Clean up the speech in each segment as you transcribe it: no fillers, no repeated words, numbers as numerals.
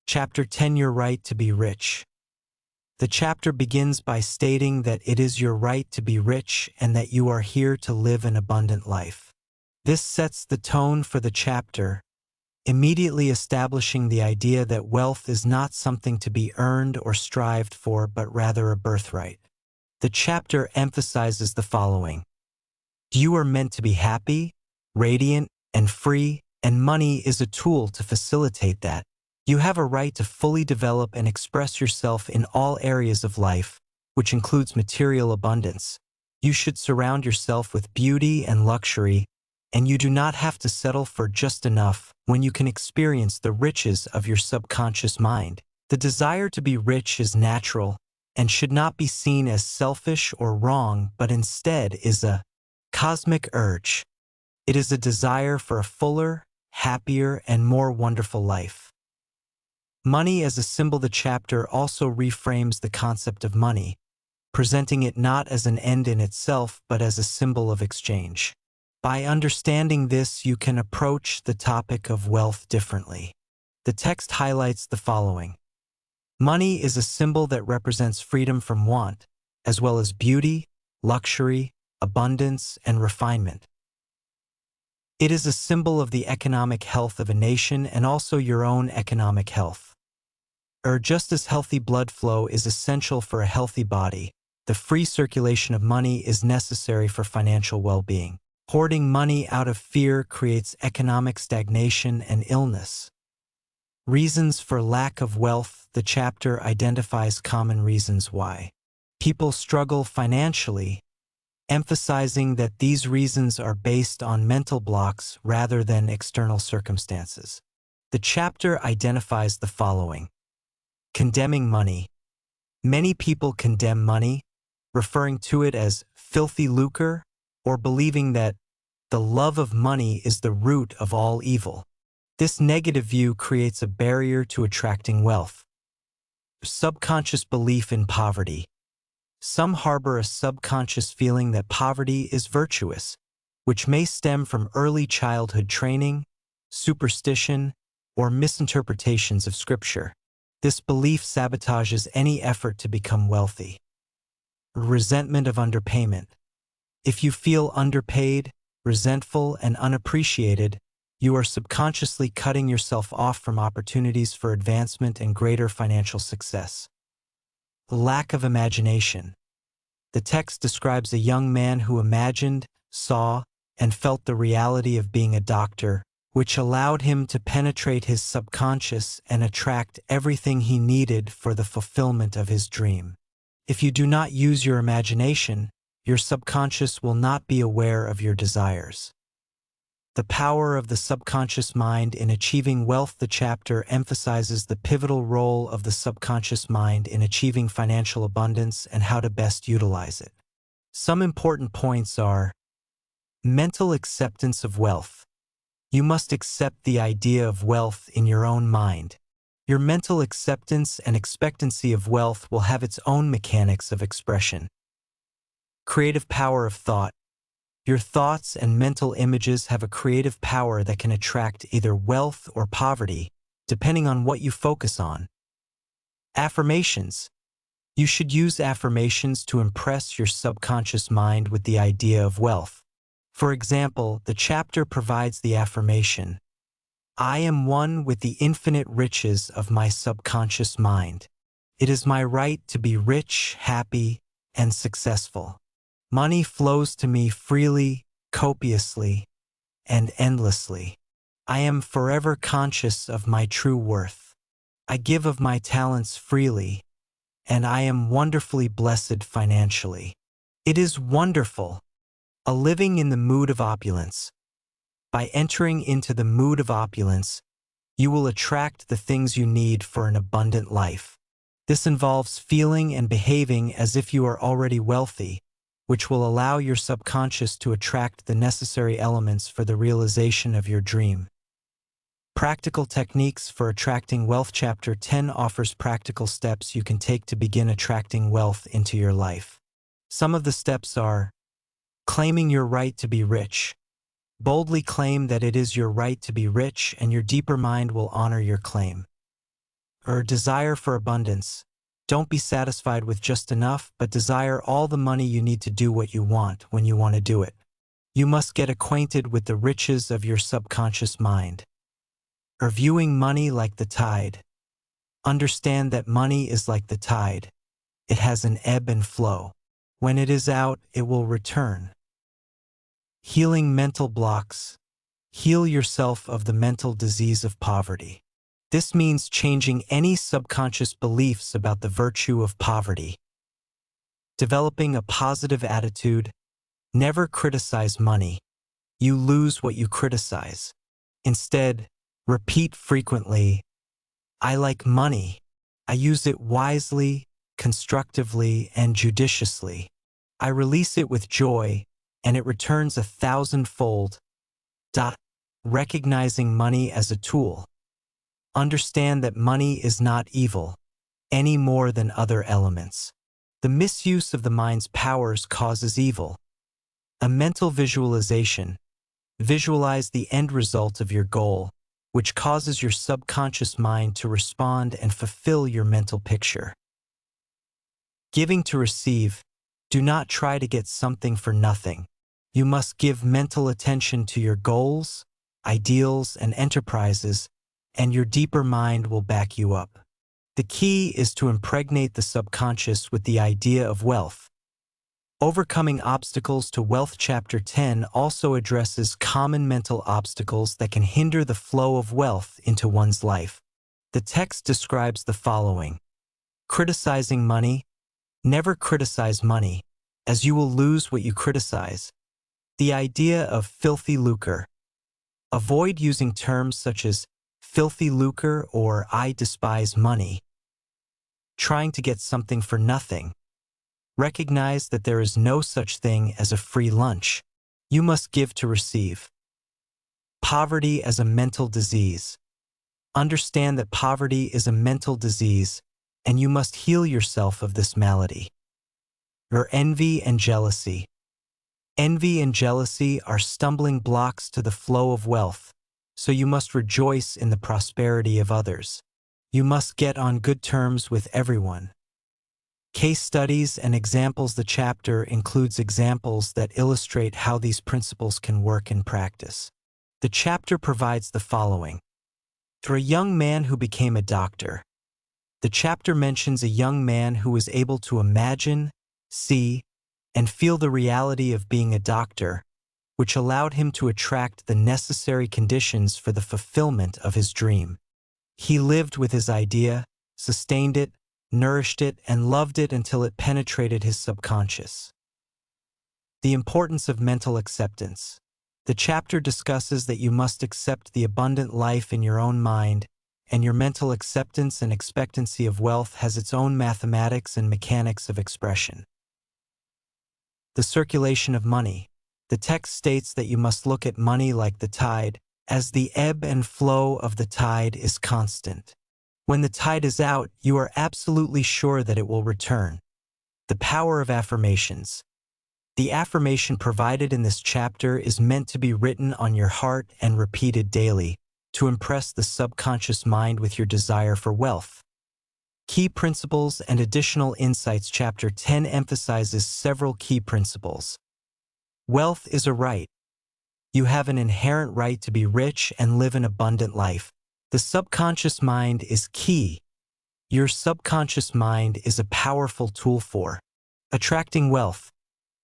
Chapter 10, Your Right to be Rich. The chapter begins by stating that it is your right to be rich and that you are here to live an abundant life. This sets the tone for the chapter, immediately establishing the idea that wealth is not something to be earned or strived for, but rather a birthright. The chapter emphasizes the following: you are meant to be happy, radiant, and free, and money is a tool to facilitate that. You have a right to fully develop and express yourself in all areas of life, which includes material abundance. You should surround yourself with beauty and luxury, and you do not have to settle for just enough when you can experience the riches of your subconscious mind. The desire to be rich is natural and should not be seen as selfish or wrong, but instead is a cosmic urge. It is a desire for a fuller, happier, and more wonderful life. Money as a symbol. The chapter also reframes the concept of money, presenting it not as an end in itself but as a symbol of exchange. By understanding this, you can approach the topic of wealth differently. The text highlights the following: money is a symbol that represents freedom from want, as well as beauty, luxury, abundance, and refinement. It is a symbol of the economic health of a nation and also your own economic health. Just as healthy blood flow is essential for a healthy body, the free circulation of money is necessary for financial well-being. Hoarding money out of fear creates economic stagnation and illness. Reasons for lack of wealth. The chapter identifies common reasons why people struggle financially, emphasizing that these reasons are based on mental blocks rather than external circumstances. The chapter identifies the following: condemning money. Many people condemn money, referring to it as filthy lucre, or believing that the love of money is the root of all evil. This negative view creates a barrier to attracting wealth. Subconscious belief in poverty. Some harbor a subconscious feeling that poverty is virtuous, which may stem from early childhood training, superstition, or misinterpretations of Scripture. This belief sabotages any effort to become wealthy. Resentment of underpayment. If you feel underpaid, resentful, and unappreciated, you are subconsciously cutting yourself off from opportunities for advancement and greater financial success. Lack of imagination. The text describes a young man who imagined, saw, and felt the reality of being a doctor, which allowed him to penetrate his subconscious and attract everything he needed for the fulfillment of his dream. If you do not use your imagination, your subconscious will not be aware of your desires. The power of the subconscious mind in achieving wealth. The chapter emphasizes the pivotal role of the subconscious mind in achieving financial abundance and how to best utilize it. Some important points are: mental acceptance of wealth. You must accept the idea of wealth in your own mind. Your mental acceptance and expectancy of wealth will have its own mechanics of expression. Creative power of thought. Your thoughts and mental images have a creative power that can attract either wealth or poverty, depending on what you focus on. Affirmations. You should use affirmations to impress your subconscious mind with the idea of wealth. For example, the chapter provides the affirmation: I am one with the infinite riches of my subconscious mind. It is my right to be rich, happy, and successful. Money flows to me freely, copiously, and endlessly. I am forever conscious of my true worth. I give of my talents freely, and I am wonderfully blessed financially. It is wonderful. A living in the mood of opulence. By entering into the mood of opulence, you will attract the things you need for an abundant life. This involves feeling and behaving as if you are already wealthy, which will allow your subconscious to attract the necessary elements for the realization of your dream. Practical techniques for attracting wealth. Chapter 10 offers practical steps you can take to begin attracting wealth into your life. Some of the steps are: claiming your right to be rich. Boldly claim that it is your right to be rich, and your deeper mind will honor your claim. or desire for abundance. Don't be satisfied with just enough, but desire all the money you need to do what you want when you want to do it. You must get acquainted with the riches of your subconscious mind. Or viewing money like the tide. Understand that money is like the tide. It has an ebb and flow. When it is out, it will return. Healing mental blocks. Heal yourself of the mental disease of poverty. This means changing any subconscious beliefs about the virtue of poverty. Developing a positive attitude. Never criticize money. You lose what you criticize. Instead, repeat frequently, I like money. I use it wisely, constructively, and judiciously. I release it with joy, and it returns 1,000-fold. Recognizing money as a tool. Understand that money is not evil, any more than other elements. The misuse of the mind's powers causes evil. A mental visualization. Visualize the end result of your goal, which causes your subconscious mind to respond and fulfill your mental picture. Giving to receive. Do not try to get something for nothing. You must give mental attention to your goals, ideals, and enterprises, and your deeper mind will back you up. The key is to impregnate the subconscious with the idea of wealth. Overcoming Obstacles to Wealth Chapter 10 also addresses common mental obstacles that can hinder the flow of wealth into one's life. The text describes the following. Criticizing money. Never criticize money, as you will lose what you criticize. The idea of filthy lucre. Avoid using terms such as filthy lucre or I despise money. Trying to get something for nothing. Recognize that there is no such thing as a free lunch. You must give to receive. Poverty as a mental disease. Understand that poverty is a mental disease, and you must heal yourself of this malady. Your envy and jealousy. Envy and jealousy are stumbling blocks to the flow of wealth, so you must rejoice in the prosperity of others. You must get on good terms with everyone. Case studies and examples. The chapter includes examples that illustrate how these principles can work in practice. The chapter provides the following. For a young man who became a doctor. The chapter mentions a young man who was able to imagine, see, and feel the reality of being a doctor, which allowed him to attract the necessary conditions for the fulfillment of his dream. He lived with his idea, sustained it, nourished it, and loved it until it penetrated his subconscious. The importance of mental acceptance. The chapter discusses that you must accept the abundant life in your own mind, and your mental acceptance and expectancy of wealth has its own mathematics and mechanics of expression. The circulation of money. The text states that you must look at money like the tide, as the ebb and flow of the tide is constant. When the tide is out, you are absolutely sure that it will return. The power of affirmations. The affirmation provided in this chapter is meant to be written on your heart and repeated daily, to impress the subconscious mind with your desire for wealth. Key principles and additional insights. Chapter 10 emphasizes several key principles. Wealth is a right. You have an inherent right to be rich and live an abundant life. The subconscious mind is key. Your subconscious mind is a powerful tool for attracting wealth.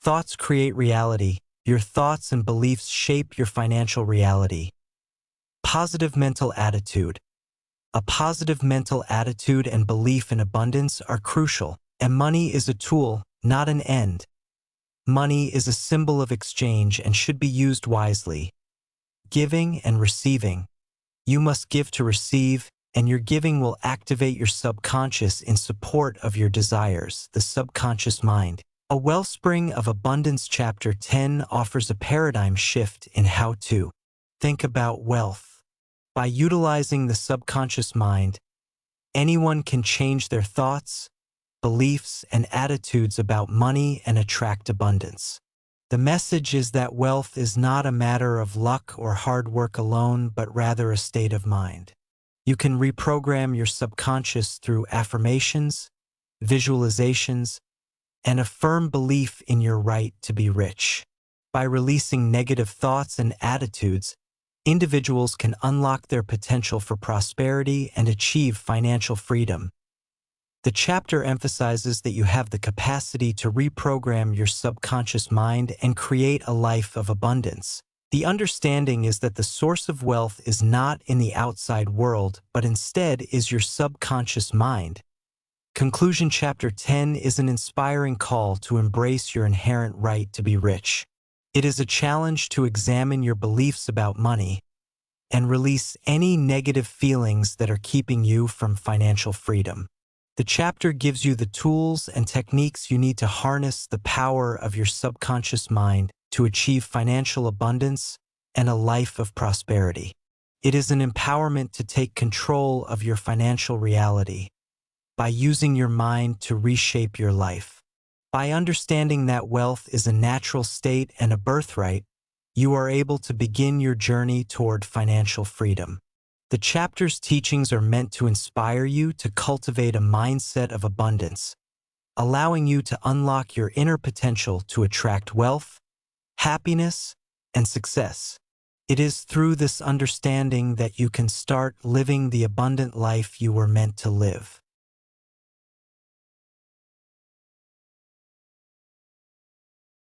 Thoughts create reality. Your thoughts and beliefs shape your financial reality. Positive mental attitude. A positive mental attitude and belief in abundance are crucial, and money is a tool, not an end. Money is a symbol of exchange and should be used wisely. Giving and receiving. You must give to receive, and your giving will activate your subconscious in support of your desires, the subconscious mind. A Wellspring of Abundance. Chapter 10 offers a paradigm shift in how to think about wealth. By utilizing the subconscious mind, anyone can change their thoughts, beliefs, and attitudes about money and attract abundance. The message is that wealth is not a matter of luck or hard work alone, but rather a state of mind. You can reprogram your subconscious through affirmations, visualizations, and a firm belief in your right to be rich. By releasing negative thoughts and attitudes, individuals can unlock their potential for prosperity and achieve financial freedom. The chapter emphasizes that you have the capacity to reprogram your subconscious mind and create a life of abundance. The understanding is that the source of wealth is not in the outside world, but instead is your subconscious mind. Conclusion Chapter 10 is an inspiring call to embrace your inherent right to be rich. It is a challenge to examine your beliefs about money and release any negative feelings that are keeping you from financial freedom. The chapter gives you the tools and techniques you need to harness the power of your subconscious mind to achieve financial abundance and a life of prosperity. It is an empowerment to take control of your financial reality by using your mind to reshape your life. By understanding that wealth is a natural state and a birthright, you are able to begin your journey toward financial freedom. The chapter's teachings are meant to inspire you to cultivate a mindset of abundance, allowing you to unlock your inner potential to attract wealth, happiness, and success. It is through this understanding that you can start living the abundant life you were meant to live.